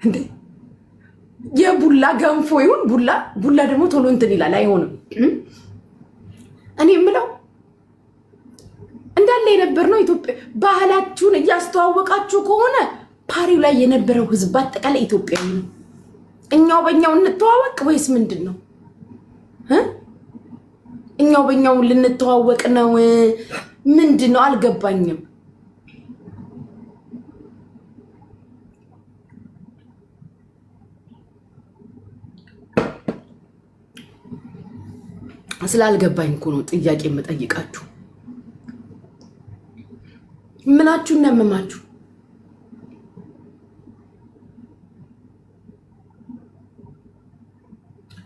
እንዴ የቡላ ገንፎ ይሁን ቡላ ደግሞ ቶሎ እንትን ይላል አይሆንም። እኔ የምለው እንዳለ የነበር ነው ኢትዮጵያ ባህላችሁን እያስተዋወቃችሁ ከሆነ ፓሪው ላይ የነበረው ህዝብ አጠቃላይ ኢትዮጵያዊ ነው። እኛው በእኛው እንተዋወቅ ወይስ ምንድን ነው? እኛው በእኛው ልንተዋወቅ ነው ምንድን ነው? አልገባኝም። ስላልገባኝ እኮ ነው ጥያቄ የምጠይቃችሁ። ምናችሁ እናመማችሁ?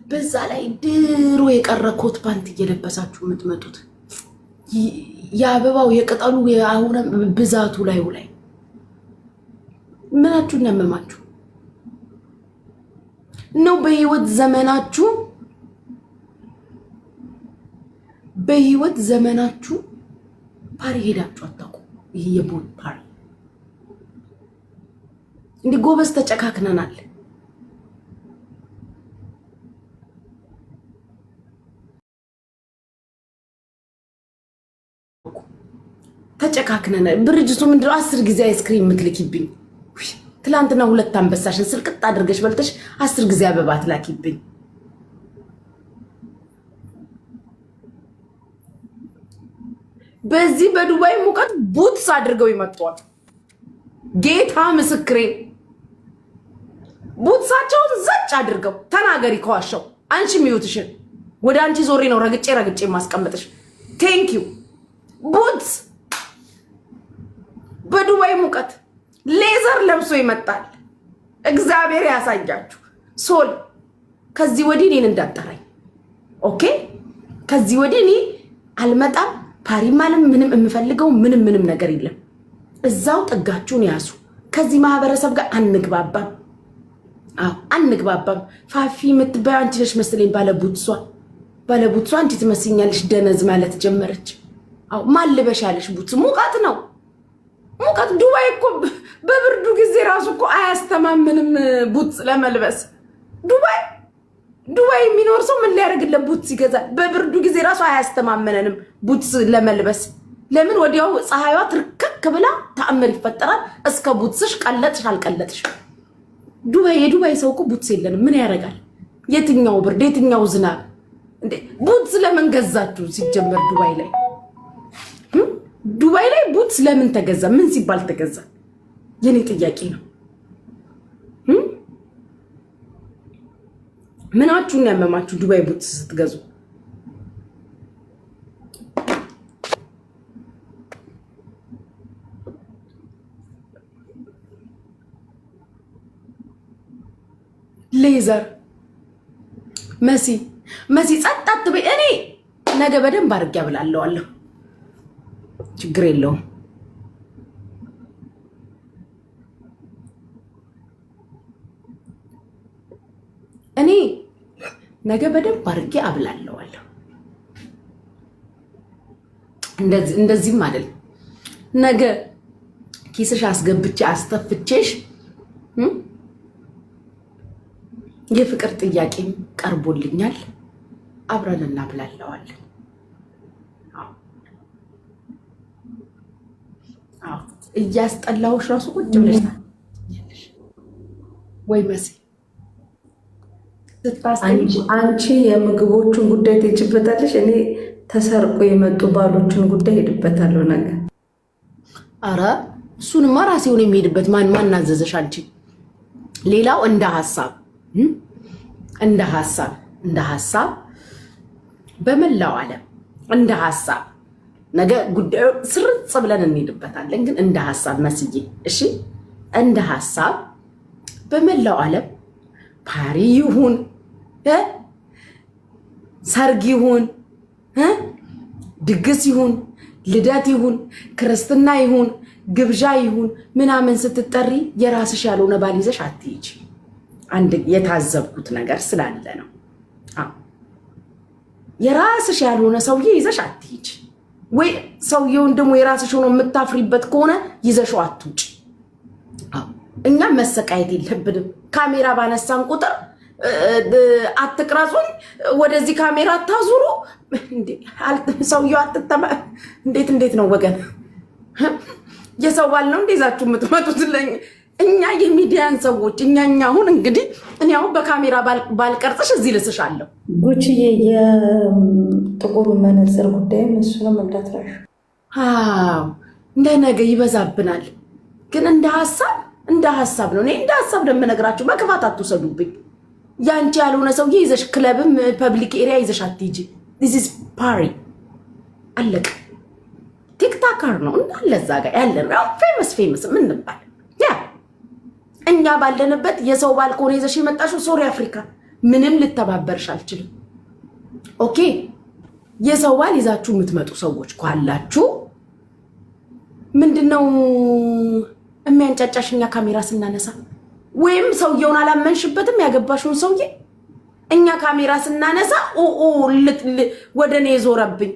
በዛ ላይ ድሮ የቀረ ኮት ፓንት እየለበሳችሁ የምትመጡት የአበባው የቅጠሉ የአሁን ብዛቱ ላይ ምናችሁ እናመማችሁ ነው? በህይወት ዘመናችሁ ፓሪ ሄዳችሁ አታውቁ? ይሄ የቦት ፓሪ እንዲህ ጎበዝ ተጨካክነናል። ተጨካክነናል። ብርጅቱ ምንድነው 10 ጊዜ አይስክሪም ምትልኪብኝ? ትላንትና 2 አንበሳሽን ስልቅጥ አድርገሽ በልተሽ 10 ጊዜ አበባ ትላኪብኝ። በዚህ በዱባይ ሙቀት ቡትስ አድርገው ይመጣሉ። ጌታ ምስክሬ ቡትሳቸውን ዘጭ አድርገው ተናገሪ። ከዋሻው አንቺ ሚዩትሽን ወደ አንቺ ዞሬ ነው ረግጬ ማስቀመጥሽ። ቴንክ ዩ ቡትስ በዱባይ ሙቀት ሌዘር ለብሶ ይመጣል። እግዚአብሔር ያሳያችሁ። ሶል ከዚህ ወዲህ እኔን እንዳጠራኝ ኦኬ። ከዚህ ወዲህ እኔ አልመጣም። ፓሪ ማለት ምንም የምፈልገው ምንም ነገር የለም። እዛው ጥጋችሁን ያዙ። ከዚህ ማህበረሰብ ጋር አንግባባም። አንግባባም። ፋፊ የምትባይ አንቺ ነሽ መስለኝ ባለቡትሷ አንቺ ትመስኛለሽ። ደነዝ ማለት ጀመረች። ማልበሻለሽ ቡትስ ሙቀት ነው። ሙቀት ዱባይ እኮ በብርዱ ጊዜ ራሱ እኮ አያስተማምንም ቡትስ ለመልበስ። ዱባይ የሚኖር ሰው ምን ሊያደርግለት ቡትስ ይገዛል? በብርዱ ጊዜ ራሱ አያስተማመነንም ቡትስ ለመልበስ። ለምን ወዲያው ፀሐይዋ ትርከክ ብላ ተአምር ይፈጠራል። እስከ ቡትስሽ ቀለጥሽ አልቀለጥሽ የዱባይ ሰው እኮ ቡትስ የለንም። ምን ያደርጋል? የትኛው ብርድ የትኛው ዝናብ እንዴ? ቡትስ ለምን ገዛችሁ? ሲጀመር ዱባይ ላይ ቡትስ ለምን ተገዛ? ምን ሲባል ተገዛ? የኔ ጥያቄ ነው። ምናችሁን ያመማችሁ ዱባይ ቡትስ ስትገዙ? ሌዘር መሲ ጸጣት በይ። እኔ ነገ በደንብ አድርጌ አብላለዋለሁ። ችግር የለውም። እኔ ነገ በደንብ አድርጌ አብላለዋለሁ። እንደዚህም አይደል ነገ ኪስሽ አስገብቼ አስተፍቼሽ የፍቅር ጥያቄም ቀርቦልኛል። አብረን እናብላለዋለን። እያስጠላውሽ ራሱ ቁጭ ብለሽ ወይ መሲ አንቺ የምግቦቹን ጉዳይ ትችበታለሽ። እኔ ተሰርቆ የመጡ ባሎችን ጉዳይ ሄድበታለሁ ነገር። አረ እሱንማ ራሴ ሆነ የሚሄድበት ማን አዘዘሽ አንቺ? ሌላው እንደ ሐሳብ በመላው ዓለም እንደ ሐሳብ ነገ ጉዳዩ ስርጽ ብለን እንሄድበታለን። ግን እንደ ሐሳብ መስዬ እሺ፣ እንደ ሐሳብ በመላው ዓለም ፓሪ ይሁን ሰርግ ይሁን ድግስ ይሁን ልደት ይሁን ክርስትና ይሁን ግብዣ ይሁን ምናምን ስትጠሪ የራስሽ ያልሆነ ባል ይዘሽ አትሂጂ። አንድ የታዘብኩት ነገር ስላለ ነው። የራስሽ ያልሆነ ሰውዬ ይዘሽ አትሂጂ። ወይ ሰውየውን ደግሞ የራስሽ ሆኖ የምታፍሪበት ከሆነ ይዘሽው አትውጪ። እኛ መሰቃየት የለብንም። ካሜራ ባነሳን ቁጥር አትቅረጹኝ፣ ወደዚህ ካሜራ አታዙሩ። ሰውየው አትተማ። እንዴት ነው ወገን? የሰው ባል ነው እንደዛችሁ የምትመጡት? እኛ የሚዲያን ሰዎች እኛ አሁን እንግዲህ እኔ አሁን በካሜራ ባልቀርጽሽ እዚህ ልስሻለሁ። ጉቺዬ የጥቁር መነጽር ጉዳይም እሱንም እንዳትረሽ። እንደ ነገ ይበዛብናል፣ ግን እንደ ሀሳብ ነው። እኔ እንደ ሀሳብ እንደምነግራችሁ በክፋት አትውሰዱብኝ። ያንቺ ያልሆነ ሰውዬ ይዘሽ ክለብም ፐብሊክ ኤሪያ ይዘሽ አትሂጂ። ዲስ ኢዝ ፓሪ አለቅ። ቲክታከር ነው እንዳለ እዛ ጋር ያለን ፌመስ ምን እንባል ያ እኛ ባለንበት የሰው ባል ከሆነ ይዘሽ የመጣሽው ሶሪ አፍሪካ ምንም ልተባበርሽ አልችልም። ኦኬ የሰው ባል ይዛችሁ የምትመጡ ሰዎች ካላችሁ ምንድነው የሚያንጫጫሽኛ? ካሜራ ስናነሳ ወይም ሰውየውን አላመንሽበትም ያገባሽውን ሰውዬ እኛ ካሜራ ስናነሳ ወደ እኔ ዞረብኝ።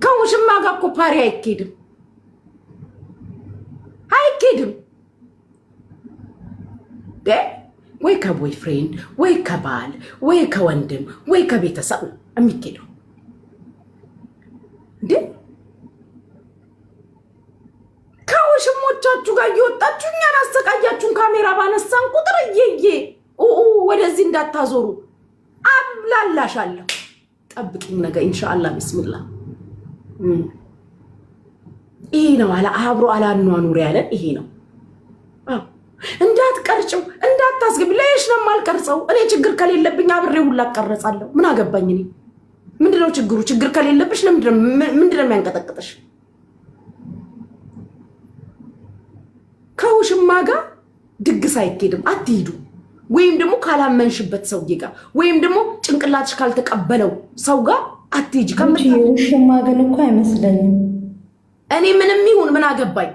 ከውሽማ ጋር እኮ ፓሪ አይኬድም። ወይ ከቦይ ፍሬንድ ወይ ከባል ወይ ከወንድም ወይ ከቤተሰብ የሚኬደው እንዴ? ከውሽሞቻችሁ ጋር እየወጣችሁ እኛን አሰቃያችሁን። ካሜራ ባነሳን ቁጥር ወደዚህ እንዳታዞሩ አብላላሻለሁ። ጠብቂኝ ነገ ኢንሻአላህ ቢስሚላ። ይሄ ነው አብሮ አላኗኑር ያለን ይሄ ነው። እንዳትቀርጭው እንዳታስገቢ። ለይሽ ነው የማልቀርጸው። እኔ ችግር ከሌለብኝ አብሬ ሁላ አቀርጻለሁ። ምን አገባኝ እኔ? ምንድነው ችግሩ? ችግር ከሌለብሽ ምንድነው የሚያንቀጠቅጥሽ? ከውሽማ ጋር ድግስ አይኬድም፣ አትሂዱ። ወይም ደግሞ ካላመንሽበት ሰውዬ ጋር ወይም ደግሞ ጭንቅላትሽ ካልተቀበለው ሰው ጋር አትሂጂ። ውሽማ ግን እኮ አይመስለኝም። እኔ ምንም ይሁን ምን አገባኝ?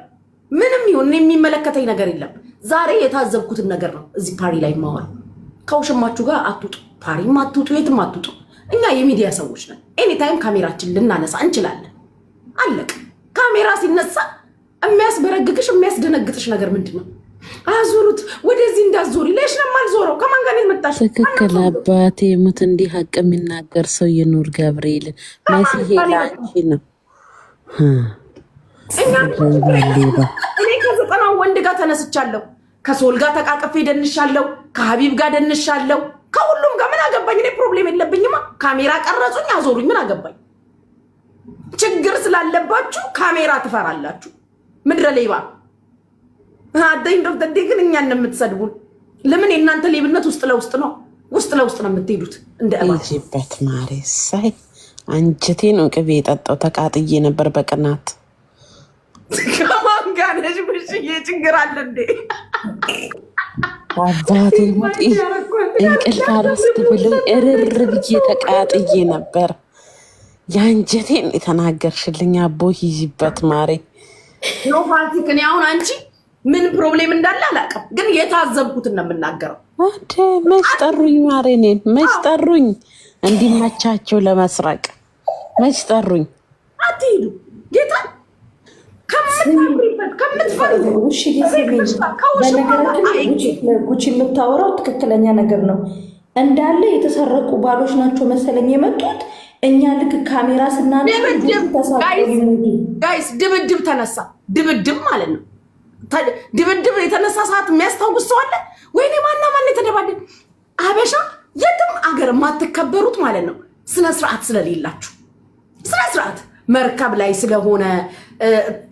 ምንም ይሁን እኔ የሚመለከተኝ ነገር የለም። ዛሬ የታዘብኩትን ነገር ነው እዚህ ፓሪ ላይ ማወራ። ከውሽማችሁ ጋር አትውጡ፣ ፓሪም አትውጡ፣ የትም አትውጡ። እኛ የሚዲያ ሰዎች ነን። ኤኒታይም ካሜራችን ልናነሳ እንችላለን። አለቅ። ካሜራ ሲነሳ የሚያስበረግግሽ የሚያስደነግጥሽ ነገር ምንድን ነው? አዙሩት፣ ወደዚህ እንዳዞሪ። ለሽ ነው የማልዞረው። ከማን ጋር የመጣሽ? ትክክል አባቴ ሙት። እንዲህ ሀቅ የሚናገር ሰው ይኑር። ገብርኤል መስዬ ላንቺ ነው። እኔ ከ90 ወንድ ጋር ተነስቻለሁ። ከሶል ጋር ተቃቅፌ ደንሻለሁ። ከሀቢብ ጋር ደንሻለሁ። ከሁሉም ጋር ምን አገባኝ? እኔ ፕሮብሌም የለብኝማ። ካሜራ ቀረጹኝ፣ አዞሩኝ፣ ምን አገባኝ? ችግር ስላለባችሁ ካሜራ ትፈራላችሁ። ምድረ ሌባ አደኝ ዶክተር ግን እኛን ነው የምትሰድቡን። ለምን? የእናንተ ሌብነት ውስጥ ለውስጥ ነው፣ ውስጥ ለውስጥ ነው የምትሄዱት። እንደ ይጂበት ማሬሳይ አንጀቴን ቅቤ የጠጣው ተቃጥዬ ነበር በቅናት። ከማን ጋር ነሽ? ብሽዬ ችግር አለ እንዴ? አባቴ ሙት እንቅልፍ አልወስድ ብሎኝ እርር ብዬ ተቃጥዬ ነበር። የአንጀቴን የተናገርሽልኝ አቦ። ይጂበት ማሬ ኖ ፋንቲክ። እኔ አሁን አንቺ ምን ፕሮብሌም እንዳለ አላውቅም፣ ግን የታዘብኩትን ነው የምናገረው። መች ጠሩኝ ማሬ? እኔን መች ጠሩኝ? እንዲመቻቸው ለመስረቅ መች ጠሩኝ? አትሂዱ ጌታ ጉቺ የምታወራው ትክክለኛ ነገር ነው። እንዳለ የተሰረቁ ባሎች ናቸው መሰለኝ የመጡት። እኛ ልክ ካሜራ ጋይስ ድብድብ ተነሳ። ድብድብ ማለት ነው። ድብድብ የተነሳ ሰዓት የሚያስታውስ ሰው አለ? ወይኔ ማን የተደባደብ? አበሻ የትም አገር የማትከበሩት ማለት ነው። ስነስርዓት ስለሌላችሁ ስነስርዓት መርከብ ላይ ስለሆነ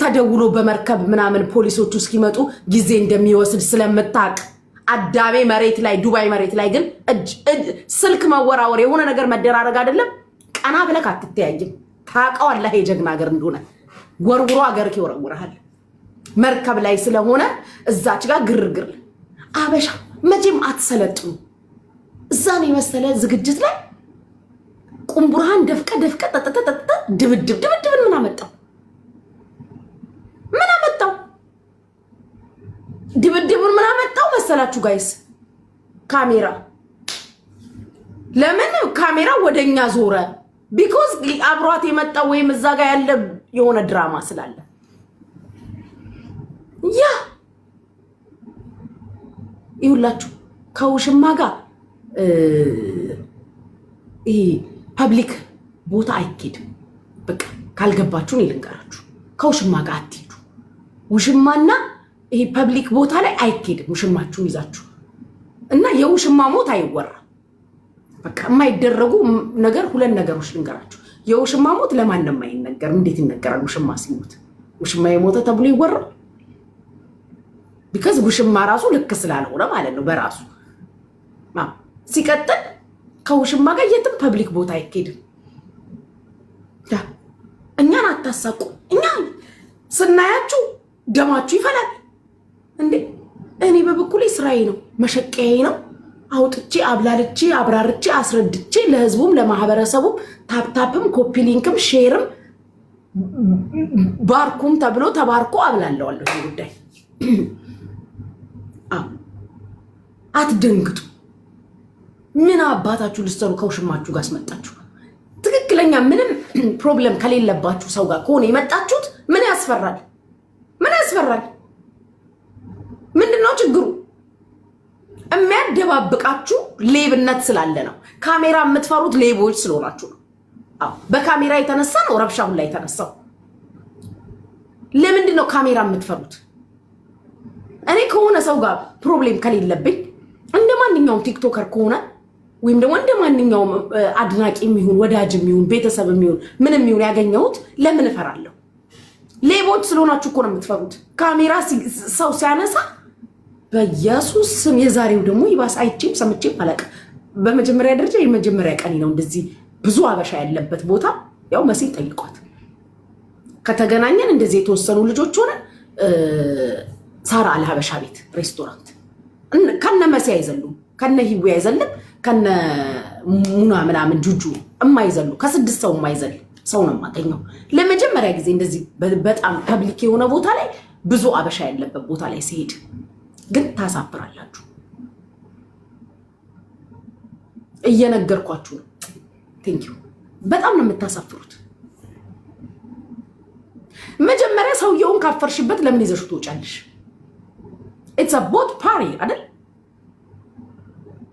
ተደውሎ በመርከብ ምናምን ፖሊሶቹ እስኪመጡ ጊዜ እንደሚወስድ ስለምታቅ አዳሜ መሬት ላይ ዱባይ መሬት ላይ ግን ስልክ መወራወር የሆነ ነገር መደራረግ አይደለም። ቀና ብለህ አትተያይም። ታውቀዋለህ የጀግና ሀገር እንደሆነ። ወርውሮ ሀገርክ ይወረውርሃል። መርከብ ላይ ስለሆነ እዛች ጋር ግርግር። አበሻ መቼም አትሰለጥኑ። እዛን የመሰለ ዝግጅት ላይ ቁምቡርሃን ደፍቀ ጠጠጠጠ ድብድብን ምን አመጣው? ድብድብን ምን አመጣው መሰላችሁ ጋይስ? ካሜራ። ለምን ካሜራ ወደኛ ዞረ? ቢኮዝ አብሯት የመጣው ወይም እዛ ጋር ያለ የሆነ ድራማ ስላለ ያ ይውላችሁ ከውሽማ ጋር ይሄ ፐብሊክ ቦታ አይኬድም። በቃ ካልገባችሁ ነው ልንገራችሁ፣ ከውሽማ ጋር አትሄዱ። ውሽማና ይሄ ፐብሊክ ቦታ ላይ አይኬድም። ውሽማችሁን ይዛችሁ እና የውሽማ ሞት አይወራ። በቃ የማይደረጉ ነገር ሁለት ነገሮች ልንገራችሁ። የውሽማ ሞት ለማንም አይነገርም። እንዴት ይነገራል? ውሽማ ሲሞት ውሽማ የሞተ ተብሎ ይወራል? ቢካዝ ውሽማ ራሱ ልክ ስላልሆነ ማለት ነው በራሱ። ሲቀጥል ከውሽማ ጋር የትም ፐብሊክ ቦታ አይኬድም። እኛን አታሳቁ። እኛ ስናያችሁ ደማችሁ ይፈላል እንዴ። እኔ በበኩሌ ስራዬ ነው፣ መሸቀያዬ ነው። አውጥቼ አብላልቼ አብራርቼ አስረድቼ ለህዝቡም ለማህበረሰቡም ታፕታፕም ኮፒሊንክም ሼርም ባርኩም ተብሎ ተባርኮ አብላለዋለሁ። ይሄ ጉዳይ አትደንግጡ። ምን አባታችሁ ልትሰሩ ከውሽማችሁ ጋር አስመጣችሁ? ትክክለኛ ምንም ፕሮብለም ከሌለባችሁ ሰው ጋር ከሆነ የመጣችሁት ምን ያስፈራል? ምን ያስፈራል? ምንድነው ችግሩ? የሚያደባብቃችሁ ሌብነት ስላለ ነው። ካሜራ የምትፈሩት ሌቦች ስለሆናችሁ ነው። በካሜራ የተነሳ ነው ረብሻውን ላይ የተነሳው። ለምንድን ነው ካሜራ የምትፈሩት? እኔ ከሆነ ሰው ጋር ፕሮብሌም ከሌለብኝ እንደ ማንኛውም ቲክቶከር ከሆነ ወይም ደግሞ እንደ ማንኛውም አድናቂ የሚሆን ወዳጅ የሚሆን ቤተሰብ የሚሆን ምንም የሚሆን ያገኘሁት ለምን እፈራለሁ? ሌቦች ስለሆናችሁ እኮ ነው የምትፈሩት። ካሜራ ሰው ሲያነሳ በኢየሱስ ስም የዛሬው ደግሞ ይባስ አይቼም ሰምቼም አላውቅም። በመጀመሪያ ደረጃ የመጀመሪያ ቀን ነው እንደዚህ ብዙ አበሻ ያለበት ቦታ። ያው መሲል ጠይቋት ከተገናኘን እንደዚህ የተወሰኑ ልጆች ሆነ ሳራ አልሀበሻ ቤት ሬስቶራንት ከነ መሲ አይዘሉም፣ ከነ ሂቡ አይዘልም፣ ከነ ሙና ምናምን ጁጁ የማይዘሉ ከ6 ሰው የማይዘል ሰው ነው የማገኘው። ለመጀመሪያ ጊዜ እንደዚህ በጣም ፐብሊክ የሆነ ቦታ ላይ ብዙ አበሻ ያለበት ቦታ ላይ ሲሄድ ግን ታሳፍራላችሁ። እየነገርኳችሁ ነው። ቴንክ ዩ። በጣም ነው የምታሳፍሩት። መጀመሪያ ሰውየውን ካፈርሽበት ለምን ይዘሽ ትወጫለሽ? ኢትስ አ ቦት ፓሪ አይደል?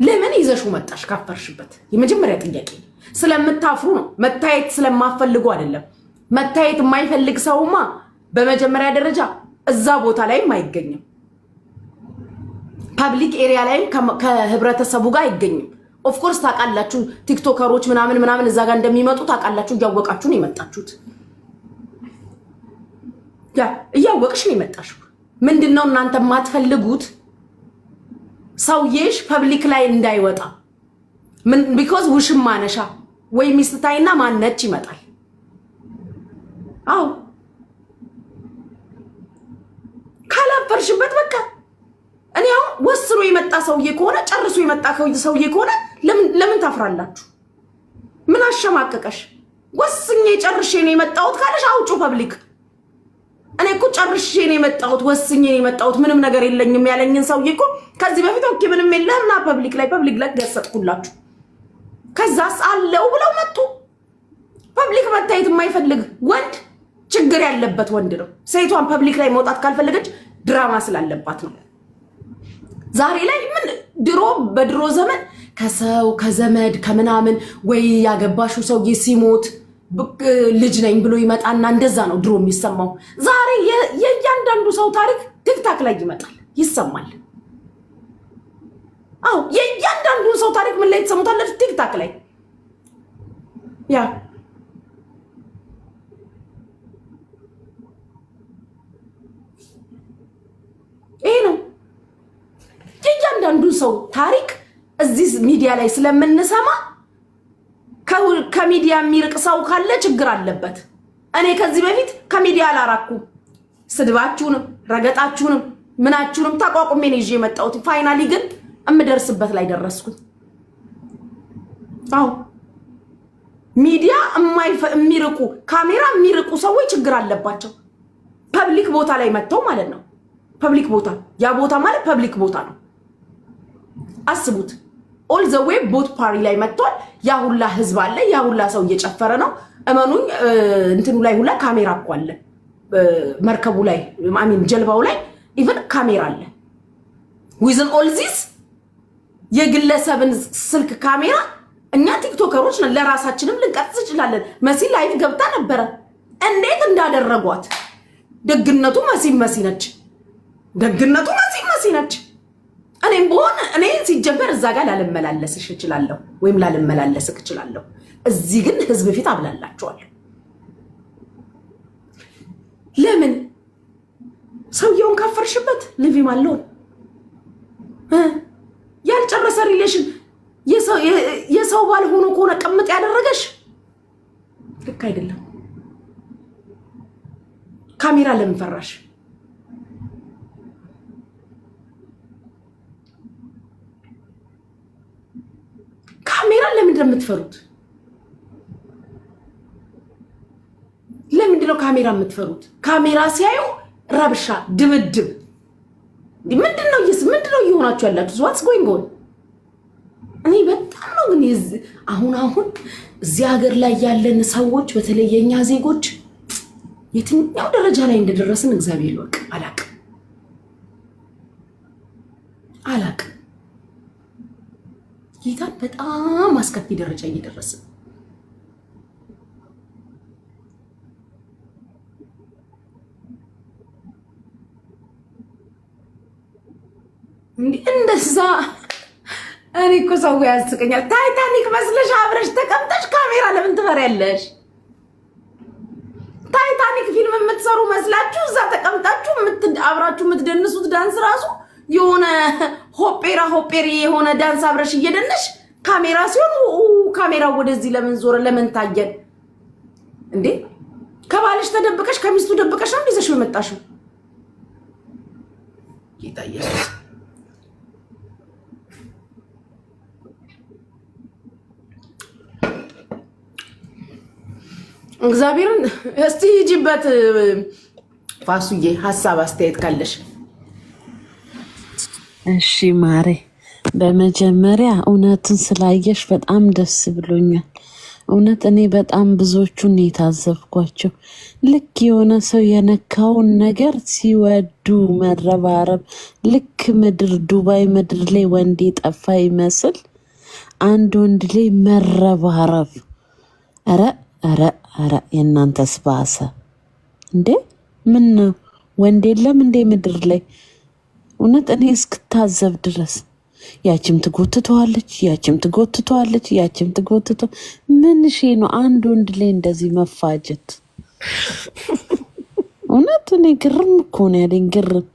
ለምን ይዘሽ መጣሽ ካፈርሽበት? የመጀመሪያ ጥያቄ ስለምታፍሩ ነው። መታየት ስለማፈልጉ አይደለም። መታየት የማይፈልግ ሰውማ በመጀመሪያ ደረጃ እዛ ቦታ ላይም አይገኝም። ፐብሊክ ኤሪያ ላይም ከህብረተሰቡ ጋር አይገኝም። ኦፍኮርስ ታውቃላችሁ፣ ቲክቶከሮች ምናምን እዛ ጋር እንደሚመጡ ታውቃላችሁ። እያወቃችሁ ነው የመጣችሁት። ያ እያወቅሽ ነው የመጣሽው። ምንድነው እናንተ የማትፈልጉት? ሰውዬሽ ፐብሊክ ላይ እንዳይወጣ ቢኮዝ ውሽማ ነሻ ወይ ሚስታይና ማነች ይመጣል። አዎ ካላፈርሽበት በቃ እኔ አሁን ወስኖ የመጣ ሰውዬ ከሆነ ጨርሶ የመጣ ሰውዬ ከሆነ ለምን ታፍራላችሁ? ምን አሸማቀቀሽ? ወስኜ ጨርሼ ነው የመጣሁት ካለሽ አውጩ ፐብሊክ። እኔ እኮ ጨርሼ ነው የመጣሁት ወስኜ ነው የመጣሁት ምንም ነገር የለኝም ያለኝን ሰውዬ እኮ ከዚህ በፊት ኦኬ ምንም የለህም ና ፐብሊክ ላይ ገሰጥኩላችሁ። ከዛስ አለው ብለው መጡ። ፐብሊክ መታየት የማይፈልግ ወንድ ችግር ያለበት ወንድ ነው። ሴቷን ፐብሊክ ላይ መውጣት ካልፈለገች ድራማ ስላለባት ነው። ዛሬ ላይ ምን ድሮ በድሮ ዘመን ከሰው ከዘመድ ከምናምን ወይ ያገባሽው ሰውዬ ሲሞት ልጅ ነኝ ብሎ ይመጣና እንደዛ ነው ድሮ የሚሰማው። ዛሬ የእያንዳንዱ ሰው ታሪክ ቲክታክ ላይ ይመጣል ይሰማል። አዎ የእያንዳንዱ ሰው ታሪክ ምን ላይ ተሰሙታለች? ቲክታክ ላይ። ያ ይሄ ነው የእያንዳንዱ ሰው ታሪክ እዚህ ሚዲያ ላይ ስለምንሰማ ከሚዲያ የሚርቅ ሰው ካለ ችግር አለበት። እኔ ከዚህ በፊት ከሚዲያ አላራኩም። ስድባችሁንም ረገጣችሁንም ምናችሁንም ተቋቁሜ ነው ይዤ የመጣሁት። ፋይናሊ ግን እምደርስበት ላይ ደረስኩኝ። አዎ ሚዲያ የሚርቁ ካሜራ የሚርቁ ሰዎች ችግር አለባቸው። ፐብሊክ ቦታ ላይ መጥተው ማለት ነው። ፐብሊክ ቦታ ያ ቦታ ማለት ፐብሊክ ቦታ ነው። አስቡት። ኦል ዘ ዌይ ቦት ፓሪ ላይ መጥቷል። ያ ሁላ ህዝብ አለ። ያ ሁላ ሰው እየጨፈረ ነው። እመኑኝ እንትኑ ላይ ሁላ ካሜራ እኮ አለ። መርከቡ ላይ ማሚን ጀልባው ላይ ኢቨን ካሜራ አለ ዊዝን ኦል ዚስ የግለሰብን ስልክ ካሜራ እኛ ቲክቶከሮች ነን ለራሳችንም ልንቀርጽ እንችላለን። መሲ ላይቭ ገብታ ነበረ እንዴት እንዳደረጓት ደግነቱ መሲ ነች። ደግነቱ መሲ ነች። እኔም በሆነ እኔ ሲጀመር እዛ ጋር ላልመላለስሽ እችላለሁ ወይም ላልመላለስክ እችላለሁ። እዚህ ግን ህዝብ ፊት አብላላችኋለሁ። ለምን ሰውየውን ካፈርሽበት ልቪ ማለውን ያልጨረሰ ሪሌሽን የሰው ባል ሆኖ ከሆነ ቅምጥ ያደረገሽ ልክ አይደለም። ካሜራ ለምን ፈራሽ? ካሜራ ለምን እንደምትፈሩት? ለምንድን ነው ካሜራ የምትፈሩት? ካሜራ ሲያዩ ረብሻ፣ ድብድብ ምንድነው እየሆናችሁ ያላችሁ? ዋትስ ጎይንግ ኦን? እኔ በጣም ነው ግን አሁን እዚህ ሀገር ላይ ያለን ሰዎች በተለይ የኛ ዜጎች የትኛው ደረጃ ላይ እንደደረስን እግዚአብሔር ይወቅ። አላቅ ጌታን በጣም አስከፊ ደረጃ እየደረስን እንደዛ። እኔ እኮ ሰው ያስቀኛል። ታይታኒክ መስለሽ አብረሽ ተቀምጠሽ ካሜራ ለምን ትፈሪያለሽ? ታይታኒክ ፊልም የምትሰሩ መስላችሁ እዛ ተቀምጣችሁ አብራችሁ የምትደንሱት ዳንስ ራሱ የሆነ ሆፔሪ የሆነ ዳንስ አብረሽ እየደነሽ ካሜራ ሲሆን ካሜራው ወደዚህ ለምን ዞረ? ለምን ታየን እንዴ? ከባልሽ ተደብቀሽ ከሚስቱ ደብቀሽ ነው ይዘሽው የመጣሽው። ጌታ ኢየሱስ እግዚአብሔርን እስቲ ሂጂበት። ፋሱዬ ሀሳብ አስተያየት ካለሽ? እሺ ማሬ፣ በመጀመሪያ እውነትን ስላየሽ በጣም ደስ ብሎኛል። እውነት እኔ በጣም ብዙዎቹን የታዘብኳቸው ልክ የሆነ ሰው የነካውን ነገር ሲወዱ መረባረብ፣ ልክ ምድር ዱባይ ምድር ላይ ወንድ የጠፋ ይመስል አንድ ወንድ ላይ መረባረብ። ኧረ የእናንተስ ባሰ እንዴ? ምን ነው ወንድ የለም እንዴ ምድር ላይ? እውነት እኔ እስክታዘብ ድረስ ያችም ትጎትተዋለች፣ ያችም ትጎትተዋለች። ምን ሺ ነው አንድ ወንድ ላይ እንደዚህ መፋጀት? እውነት እኔ ግርም እኮ ነው ያለኝ። ግርም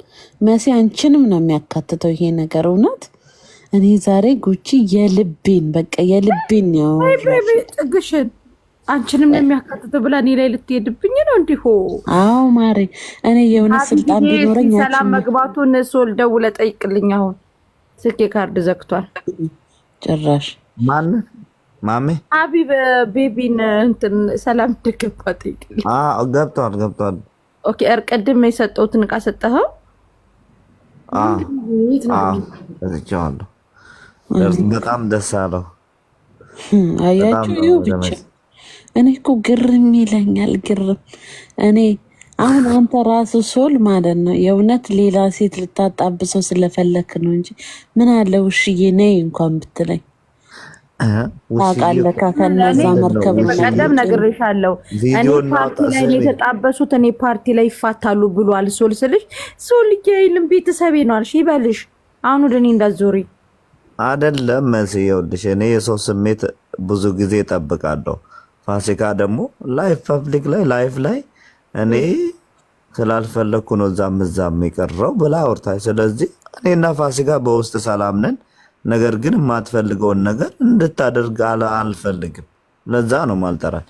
መሲ አንቺንም ነው የሚያካትተው ይሄ ነገር። እውነት እኔ ዛሬ ጉቺ የልቤን ያው ጥግሽን አንቺንም የሚያካትተው ብላ እኔ ላይ ልትሄድብኝ ነው እንዲሁ? አዎ ማሬ፣ እኔ የሆነ ስልጣን ቢኖረኝ ሰላም መግባቱን ሶል ደውለ ጠይቅልኝ። አሁን ስልኬ ካርድ ዘግቷል ጭራሽ። ማን ማሜ ሀቢብ ቤቢን እንትን ሰላም እንደገባ ጠይቅልኝ። ገብቷል። ኦኬ ቅድም የሰጠሁትን ዕቃ ሰጠኸው? ሰጥቼዋለሁ። በጣም ደስ አለው። አያችሁ ብቻ እኔ እኮ ግርም ይለኛል። እኔ አሁን አንተ ራሱ ሶል ማለት ነው የእውነት ሌላ ሴት ልታጣብሰው ስለፈለክ ነው እንጂ ምን አለ ውሽዬ ነይ እንኳን ብትለኝ ታውቃለህ። ከነዛ መርከብ ቀደም ነግሬሻለሁ። እኔ ፓርቲ ላይ ነው የተጣበሱት። እኔ ፓርቲ ላይ ይፋታሉ ብሏል ሶል ስልሽ ሶል ይልም ቤተሰቤ ነው አልሽ ይበልሽ። አሁን ወደ እኔ እንዳትዞሪ አይደለም መሲ። ይኸውልሽ እኔ የሰው ስሜት ብዙ ጊዜ እጠብቃለሁ። ፋሲካ ደግሞ ፐብሊክ ላይ እኔ ስላልፈለግኩ ነው እዛም የቀረው ብላ አውርታኝ። ስለዚህ እኔና ፋሲካ በውስጥ ሰላም ነን። ነገር ግን የማትፈልገውን ነገር እንድታደርግ አልፈልግም። ለዛ ነው ማልጠራት።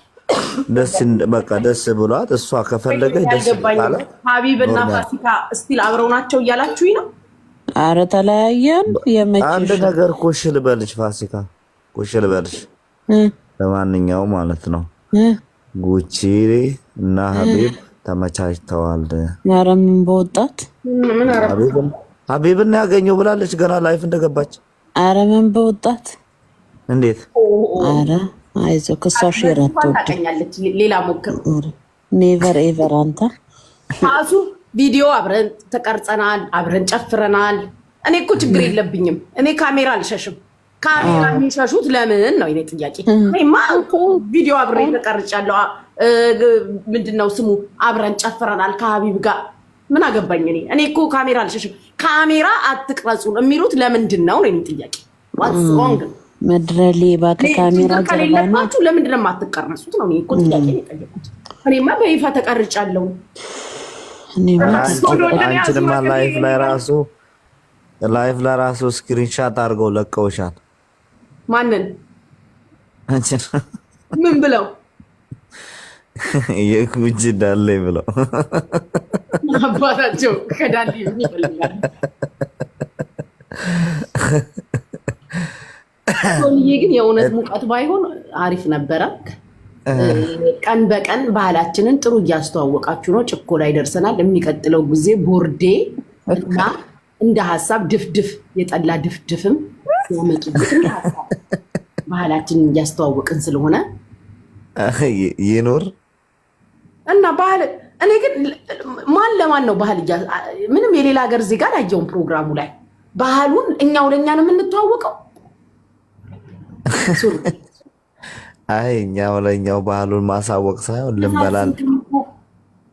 ደስ ብሏት እሷ ከፈለገች ደስ ብሏት። ሀቢብና ፋሲካ ስቲል አብረው ናቸው እያላችሁኝ ነው? አረ ተለያየን። አንድ ነገር ኩሽ ልበልሽ ፋሲካ፣ ኩሽ ልበልሽ። ለማንኛውም ማለት ነው ጉቺ እና ሀቢብ ተመቻችተዋል። ኧረ ምን በወጣት ሀቢብን ያገኘው ብላለች ገና ላይፍ እንደገባች። ኧረ ምን በወጣት እንዴት? ኧረ አይዞህ ክሷሽ የራተው ሌላ ሞክር። ኔቨር ኤቨር አንተ ቪዲዮ አብረን ተቀርጸናል፣ አብረን ጨፍረናል። እኔ እኮ ችግር የለብኝም። እኔ ካሜራ አልሸሽም። ካሜራ የሚሸሹት ለምን ነው የኔ ጥያቄ። እኔማ ቪዲዮ አብሬ ተቀርጫለሁ። ምንድነው ስሙ አብረን ጨፍረናል ከሀቢብ ጋር ምን አገባኝ እኔ እኮ ካሜራ አልሸሽም። ካሜራ አትቅረጹን የሚሉት ለምንድን ነው የኔ ጥያቄ። ዋትስ ሮንግ መድረሌ ከካሜራ ከሌለባችሁ ለምንድን ነው የማትቀረጹት ነው እኔ እኮ ጥያቄ የጠየቁት። እኔማ በይፋ ተቀርጫለሁ። አንቺንማ ላይፍ ላይ ራሱ ስክሪንሻት አድርገው ለቀውሻል። ማንን? አንቺን ምን ብለው? የኩጅ ዳሌ ብለው አባታቸው ከዳሌ ይፈልጋል። ሶልዬ ግን የእውነት ሙቀት ባይሆን አሪፍ ነበረ። ቀን በቀን ባህላችንን ጥሩ እያስተዋወቃችሁ ነው። ጭኮ ላይ ደርሰናል። የሚቀጥለው ጊዜ ቦርዴ እና እንደ ሀሳብ ድፍድፍ የጠላ ድፍድፍም ያመጡበትን ባህላችንን እያስተዋወቅን ስለሆነ ይኖር እና ባህል እኔ ግን ማን ለማን ነው ባህል ምንም የሌላ ሀገር ዜጋ አላየውም ፕሮግራሙ ላይ ባህሉን እኛው ለእኛ ነው የምንተዋወቀው። አይ እኛው ለእኛው ባህሉን ማሳወቅ ሳይሆን ልንበላል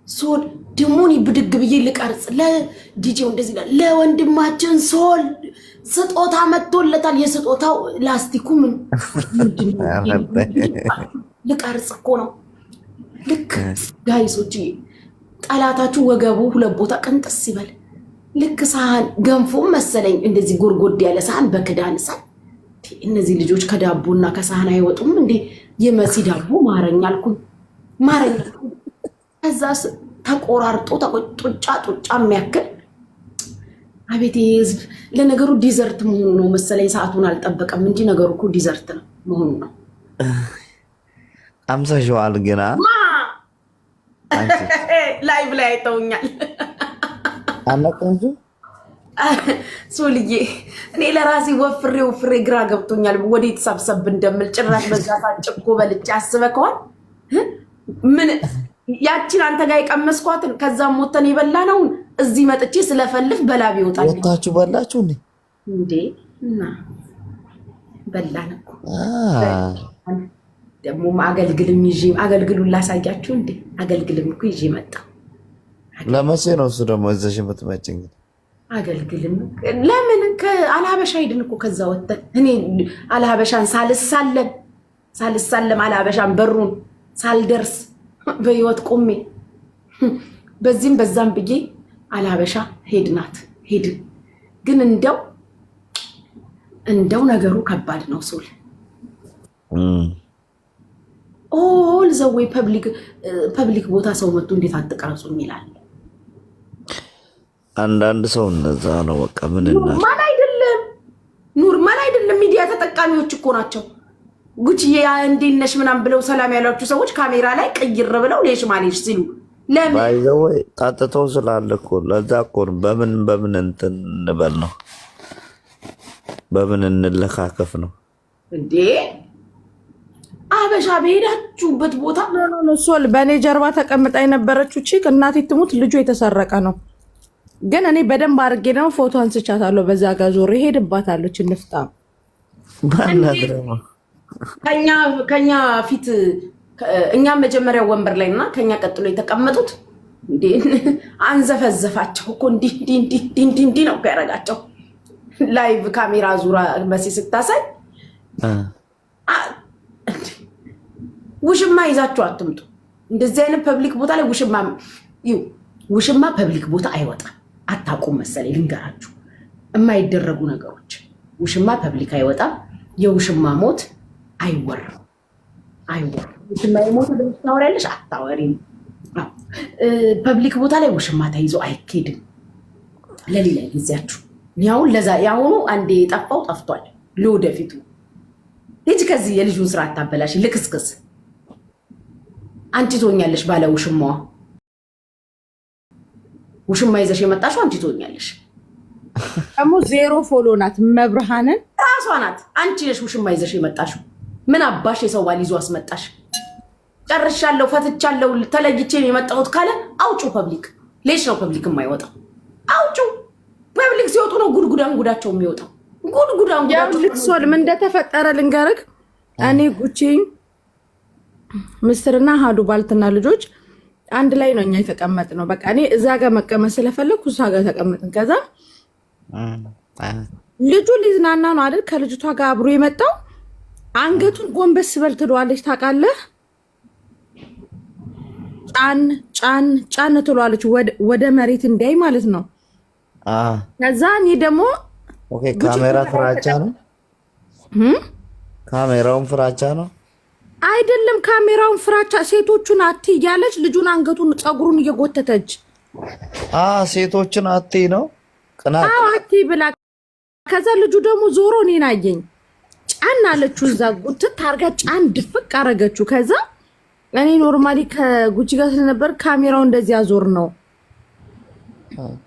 ሶል ደሞኒ ብድግ ብዬ ልቀርጽ ለዲጄው እንደዚህ ለወንድማችን ሶል ስጦታ መጥቶለታል። የስጦታው ላስቲኩ ልቀርጽ እኮ ነው። ልክ ጋይሶች ጠላታችሁ ወገቡ ሁለት ቦታ ቅንጥስ ይበል። ልክ ሳህን ገንፎ መሰለኝ እንደዚህ ጎርጎድ ያለ ሳህን በክዳን ሳይ እነዚህ ልጆች ከዳቦና ከሳህን አይወጡም እንዴ? የመሲ ዳቦ ማረኝ አልኩኝ። ከዛ ተቆራርጦ ጡጫ የሚያክል አቤት ህዝብ። ለነገሩ ዲዘርት መሆኑ ነው መሰለኝ። ሰዓቱን አልጠበቀም እንጂ ነገሩ እኮ ዲዘርት ነው መሆኑ ነው። አምሳሽዋል ግና ላይቭ ላይ አይተውኛል። አናቀንጁ ሶልዬ እኔ ለራሴ ወፍሬ ግራ ገብቶኛል። ወዴት ሰብሰብ እንደምል ጭራሽ በዛታ ጭኮ በልጬ አስበከዋል። ምን ያቺን አንተ ጋር የቀመስኳትን ከዛም ሞተን የበላነውን እዚህ መጥቼ ስለፈልፍ በላብ ይወጣል። ወጣችሁ በላችሁ እንዴ? እና በላን እኮ ደግሞ አገልግልም ይዤ አገልግሉን ላሳያችሁ እንዴ? አገልግልም እኮ ይዤ መጣ። ለመቼ ነው እሱ ደግሞ እዛሽ የምትመጪ? እንግዲህ አገልግልም ለምን ከአልሀበሻ ሄድን እኮ ከዛ ወጥተን እኔ አልሀበሻን ሳልሳለም አልሀበሻን በሩን ሳልደርስ በህይወት ቆሜ በዚህም በዛም ብዬ አልሀበሻ ሄድን። ግን እንደው ነገሩ ከባድ ነው። ሶል ኦል ዘወይ ፐብሊክ ቦታ ሰው መጥቶ እንዴት አትቀረጹም ይላል። አንዳንድ ሰው እንደዛ ነው። በቃ ኖርማል አይደለም። ሚዲያ ተጠቃሚዎች እኮ ናቸው። ጉቺዬ እንዴት ነሽ ምናምን ብለው ሰላም ያሏችሁ ሰዎች ካሜራ ላይ ቅይር ብለው ሌሽ ማሌሽ ሲሉ ለምን ባይዘወይ ታጥተው ስላለ እኮ ለዛ እኮ በምን እንትን እንበል ነው፣ በምን እንለካከፍ ነው እንዴ? አበሻ በሄዳችሁበት ቦታ ሶል በእኔ ጀርባ ተቀምጣ የነበረችው ቺክ እናቴ ትሙት ልጁ የተሰረቀ ነው። ግን እኔ በደንብ አድርጌ ደግሞ ፎቶ አንስቻታለሁ። በዛ ጋር ዞር ሄድባታለሁ። እንፍታ ከኛ ፊት እኛም መጀመሪያ ወንበር ላይ እና ከኛ ቀጥሎ የተቀመጡት አንዘፈዘፋቸው እኮ እንዲህ ነው ያደረጋቸው። ላይቭ ካሜራ ዙራ መሲ ስታሳይ ውሽማ ይዛችሁ አትምጡ። እንደዚህ አይነት ፐብሊክ ቦታ ላይ ውሽማ ፐብሊክ ቦታ አይወጣም። አታውቁም መሰለኝ ልንገራችሁ፣ የማይደረጉ ነገሮች ውሽማ ፐብሊክ አይወጣም። የውሽማ ሞት አይወራም። ውሽማ የሞት ታወሪያለሽ? አታወሪም። ፐብሊክ ቦታ ላይ ውሽማ ተይዞ አይኬድም። ለሌላ ጊዜያችሁ ያሁኑ አንዴ የጠፋው ጠፍቷል። ለወደፊቱ ልጅ ከዚህ የልጁን ስራ አታበላሽ። ልክስክስ አንቺ ትሆኛለሽ ባለ ውሽማዋ። ውሽማ ይዘሽ የመጣሽው አንቺ ትሆኛለሽ። ደግሞ ዜሮ ፎሎ ናት። መብርሃንን ራሷ ናት። አንቺ ነሽ ውሽማ ይዘሽ የመጣሽው። ምን አባሽ የሰው ባል ይዞ አስመጣሽ? ጨርሻለሁ፣ ፈትቻለሁ፣ ተለይቼ የመጣሁት ካለ አውጪው ፐብሊክ። ሌሽ ነው ፐብሊክ የማይወጣው። አውጩ ፐብሊክ ሲወጡ ነው ጉድጉዳን ጉዳቸው የሚወጣው። ጉድጉዳን ጉዳቸው ልክሶል ምን እንደተፈጠረ ልንገርህ። እኔ ጉቺ ምስርና ሀዱ ባልትና ልጆች አንድ ላይ ነው እኛ የተቀመጥነው። በቃ እኔ እዛ ጋር መቀመጥ ስለፈለኩ እዛ ጋር ተቀመጥን። ከዛ ልጁ ሊዝናና ነው አይደል ከልጅቷ ጋር አብሮ የመጣው። አንገቱን ጎንበስ በል ትለዋለች ታውቃለህ። ጫን ትለዋለች ወደ መሬት እንዲያይ ማለት ነው። ከዛ እኔ ደግሞ ካሜራ ፍራቻ ነው። ካሜራውን ፍራቻ ነው አይደለም። ካሜራውን ፍራቻ ሴቶቹን አትይ እያለች ልጁን አንገቱን ፀጉሩን እየጎተተች ሴቶችን አትይ ነው ቅናት አትይ ብላ። ከዛ ልጁ ደግሞ ዞሮ እኔን አየኝ። ጫን አለችው እዛ ጉትት አርጋ ጫን ድፍቅ አረገችው። ከዛ እኔ ኖርማሊ ከጉቺ ጋር ስለነበር ካሜራው እንደዚህ አዞር ነው።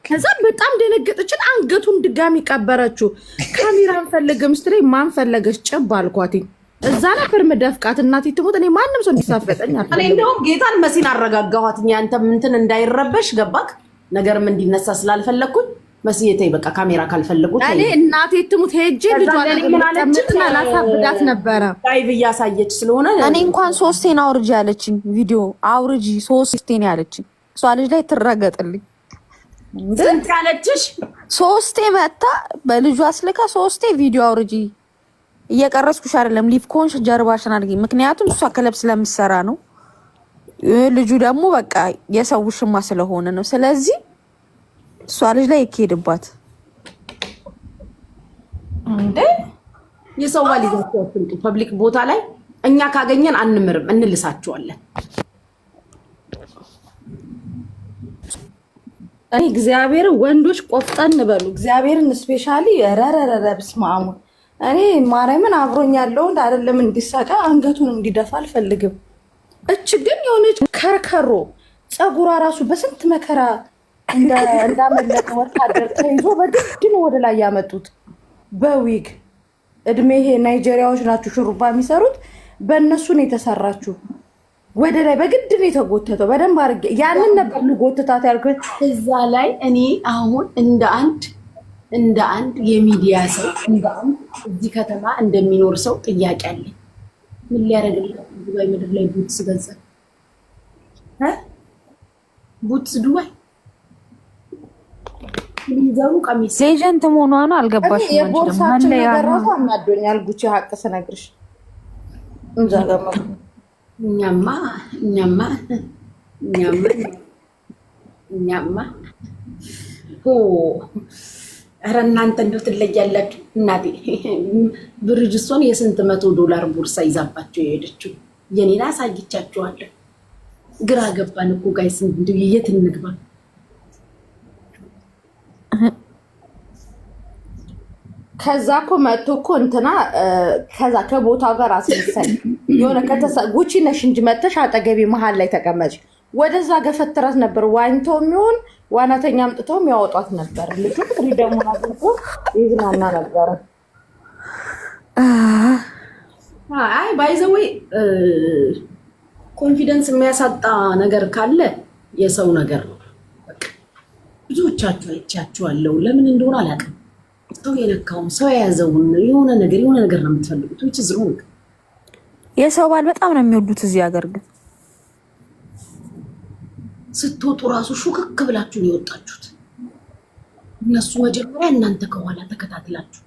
ከዛ በጣም ደነገጠችን። አንገቱን ድጋሚ ቀበረችው። ካሜራ አንፈልግም ስትለኝ ማን ፈለገች ጭብ አልኳት። እዛ ነበር መደፍቃት። እናቴ ትሞት እኔ ማንም ሰው እንዲሳፈጠኝ አልፈልግም። እኔ እንደውም ጌታን መሲን አረጋጋኋት። አንተም እንትን እንዳይረበሽ ገባክ ነገርም እንዲነሳ ስላልፈለኩኝ መስዬ ተይ በቃ ካሜራ ካልፈለጉት እኔ እናቴ ትሙት ሄጄ ልጇን ላሳብዳት ነበረ። ላይቭ እያሳየች ስለሆነ እኔ እንኳን 3 አውርጂ ያለችኝ ቪዲዮ አውርጂ 3 ያለችኝ እሷ ልጅ ላይ ትረገጥልኝ። ስንት ያለችሽ? 3 መታ በልጇ አስልካ 3 ቪዲዮ አውርጂ እየቀረስኩሽ አይደለም ሊፍ ኮንሽ ጀርባሽን አድርጊ። ምክንያቱም እሷ ክለብ ስለምትሰራ ነው። ልጁ ደግሞ በቃ የሰው ሽማ ስለሆነ ነው። ስለዚህ እሷ ልጅ ላይ ይኬድባት እንዴ የሰው ባል ይዛችሁ አትምጡ ፐብሊክ ቦታ ላይ። እኛ ካገኘን አንምርም እንልሳቸዋለን። እኔ እግዚአብሔር ወንዶች ቆፍጠን በሉ። እግዚአብሔርን ስፔሻሊ ረረረረ ብስማሙ እኔ ማርያምን አብሮኝ ያለው አይደለም እንዲሳቃ አንገቱን እንዲደፋ አልፈልግም። እች ግን የሆነች ከርከሮ ፀጉሯ ራሱ በስንት መከራ እንዳመለጠ ወታደር ተይዞ በግድ ነው ወደ ላይ ያመጡት በዊግ እድሜ። ይሄ ናይጄሪያዎች ናቸው ሹሩባ የሚሰሩት፣ በእነሱ ነው የተሰራችው። ወደ ላይ በግድ ነው የተጎተተው። በደንብ አድርጌ ያንን ነበር ልጎትታት ያልኩት። እዛ ላይ እኔ አሁን እንደ አንድ የሚዲያ ሰው እንደ አንድ እዚህ ከተማ እንደሚኖር ሰው ጥያቄ አለኝ። ምን ሊያደርግልኝ ዱባይ ምድር ላይ ቡትስ ገዛ? ቡትስ ዱባይ ሊዘሩ ቀሚስ ሌጀንት መሆኗ ነው። አልገባሽም? የቦርሳችን ነገር ራሱ አናዶኛል። ጉቺ ሀቅ ስነግርሽ እንጃ ገማ እኛማ ኧረ እናንተ እንደው ትለያላችሁ። እናቴ ብርጅስቶን የስንት $100 ቦርሳ ይዛባቸው የሄደችው የኔን አሳይቻችኋለሁ። ግራ ገባን እኮ ጋይስ፣ እንደው የት እንግባ? ከዛ እኮ መጥቶ እኮ እንትና ከዛ ከቦታው ጋር አስመሳይ የሆነ ጉቺ ነሽ እንጂ መተሽ አጠገቤ መሀል ላይ ተቀመጭ። ወደዛ ገፈትራት ነበር። ዋኝተው የሚሆን ዋናተኛ አምጥተው የሚያወጧት ነበር። ልጁ ደግሞ አድርጎ ይዝናና ነበር። አይ ባይዘዌ ኮንፊደንስ የሚያሳጣ ነገር ካለ የሰው ነገር ነው። ብዙዎቻችሁ አይቻችኋለሁ። ለምን እንደሆነ አላውቅም። ሰው የነካውን ሰው የያዘውን የሆነ ነገር ነው የምትፈልጉት። which is wrong። የሰው ባል በጣም ነው የሚወዱት እዚህ ሀገር። ግን ስትወጡ ራሱ ሹክክ ብላችሁ ነው የወጣችሁት። እነሱ መጀመሪያ እናንተ ከኋላ ተከታትላችሁ።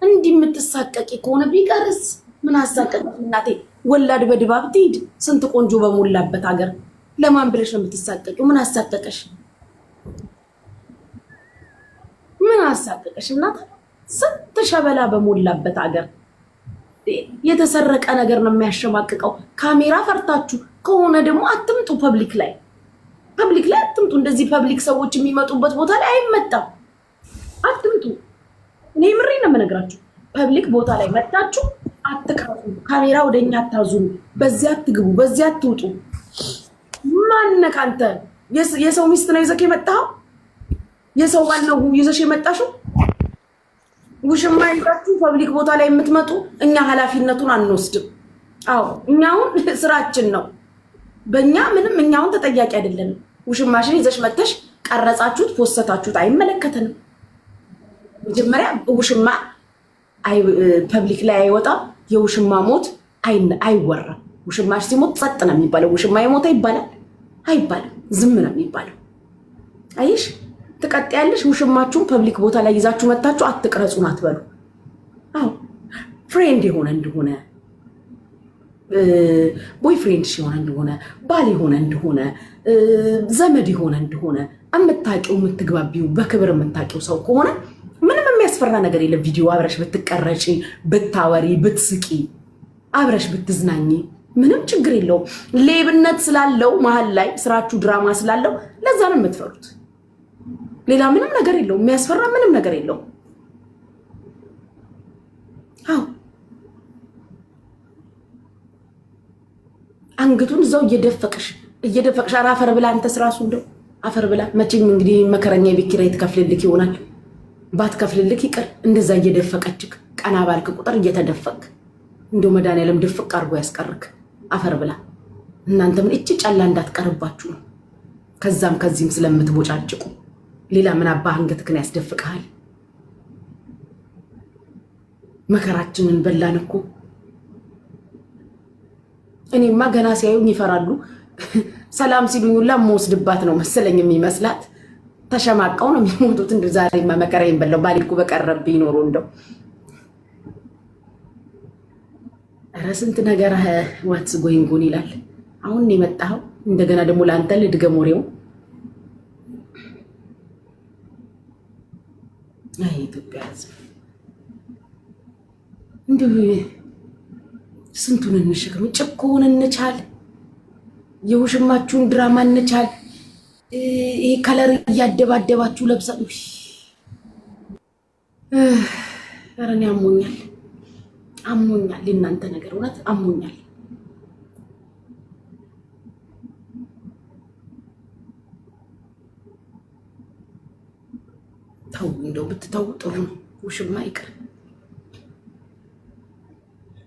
እንዲህ የምትሳቀቂ ከሆነ ቢቀርስ ምን አሳቀቅ እናቴ። ወላድ በድባብ ትሂድ። ስንት ቆንጆ በሞላበት ሀገር ለማን ብለሽ ነው የምትሳቀቂው? ምን አሳቀቀሽ? ምን አሳቀቀሽ እናት? ስንት ሸበላ በሞላበት ሀገር የተሰረቀ ነገር ነው የሚያሸማቅቀው። ካሜራ ፈርታችሁ ከሆነ ደግሞ አትምጡ። ፐብሊክ ላይ አትምጡ። እንደዚህ ፐብሊክ ሰዎች የሚመጡበት ቦታ ላይ አይመጣም። አትምጡ። እኔ ምሬ ነው የምነግራችሁ። ፐብሊክ ቦታ ላይ መጣችሁ አትቀሩ። ካሜራ ወደኛ አታዙሩ። በዚያ አትግቡ፣ በዚያ አትውጡ። ማነህ አንተ? የሰው ሚስት ነው ይዘህ የመጣው? የሰው ባል ነው ይዘሽ የመጣሽው? ውሽማ ይዛችሁ ፐብሊክ ቦታ ላይ የምትመጡ እኛ ኃላፊነቱን አንወስድም። አዎ እኛውን ስራችን ነው። በእኛ ምንም እኛውን ተጠያቂ አይደለንም። ውሽማሽን ይዘሽ መጥተሽ ቀረጻችሁት፣ ፖስተታችሁት አይመለከተንም። መጀመሪያ ውሽማ ፐብሊክ ላይ አይወጣም። የውሽማ ሞት አይወራም። ውሽማሽ ሲሞት ጸጥ ነው የሚባለው። ውሽማ የሞተ ይባላል አይባልም፣ ዝም ነው የሚባለው። አይሽ ትቀጥያለሽ። ውሽማችሁን ፐብሊክ ቦታ ላይ ይዛችሁ መታችሁ አትቅረጹን አትበሉ። አዎ ፍሬንድ የሆነ እንደሆነ ቦይፍሬንድ የሆነ እንደሆነ ባል የሆነ እንደሆነ ዘመድ የሆነ እንደሆነ የምታውቂው የምትግባቢው በክብር የምታውቂው ሰው ከሆነ ምንም የሚያስፈራ ነገር የለም። ቪዲዮ አብረሽ ብትቀረጪ፣ ብታወሪ፣ ብትስቂ፣ አብረሽ ብትዝናኝ ምንም ችግር የለውም። ሌብነት ስላለው መሀል ላይ ስራችሁ ድራማ ስላለው ለዛ ነው የምትፈሩት። ሌላ ምንም ነገር የለውም። የሚያስፈራ ምንም ነገር የለውም። አዎ አንገቱን እዛው እየደፈቅሽ አፈር ብላ አንተስ ራሱ እንደው አፈር ብላ። መቼም እንግዲህ መከረኛ የቤት ኪራይ ትከፍልልክ ይሆናል። ባትከፍልልክ ይቅር እንደዛ እየደፈቀችክ ቀና ባልክ ቁጥር እየተደፈቅ እንደው መድኃኒዓለም ድፍቅ አድርጎ ያስቀርክ አፈር ብላ። እናንተ ምን እቺ ጫላ እንዳትቀርባችሁ ነው። ከዛም ከዚህም ስለምትቦጫጭቁ ሌላ ምን አባ አንገትክን ያስደፍቅሃል። መከራችንን በላን እኮ። እኔማ ገና ሲያዩኝ ይፈራሉ። ሰላም ሲሉኝ ሁላ የምወስድባት ነው መሰለኝ የሚመስላት። ተሸማቀው ነው የሚሞቱት። እንደው ዛሬ መከራዬን በላው። ባሊኩ በቀረብኝ ኖሮ እንደው ኧረ ስንት ነገር ዋትስ ጎይንግ ኦን ይላል። አሁን የመጣኸው እንደገና ደግሞ ለአንተ ልድገም ወሬው። አይ ኢትዮጵያ ሕዝብ እንደው ስንቱን እንሸክም። ጭቆውን እንቻል፣ የውሽማችሁን ድራማ እንቻል። ይሄ ከለር እያደባደባችሁ ለብሳሉ። ኧረ እኔ አሞኛል። የእናንተ ነገር እውነት አሞኛል። ተው እንደው ብትተው ጥሩ ነው። ውሽማ ይቅር።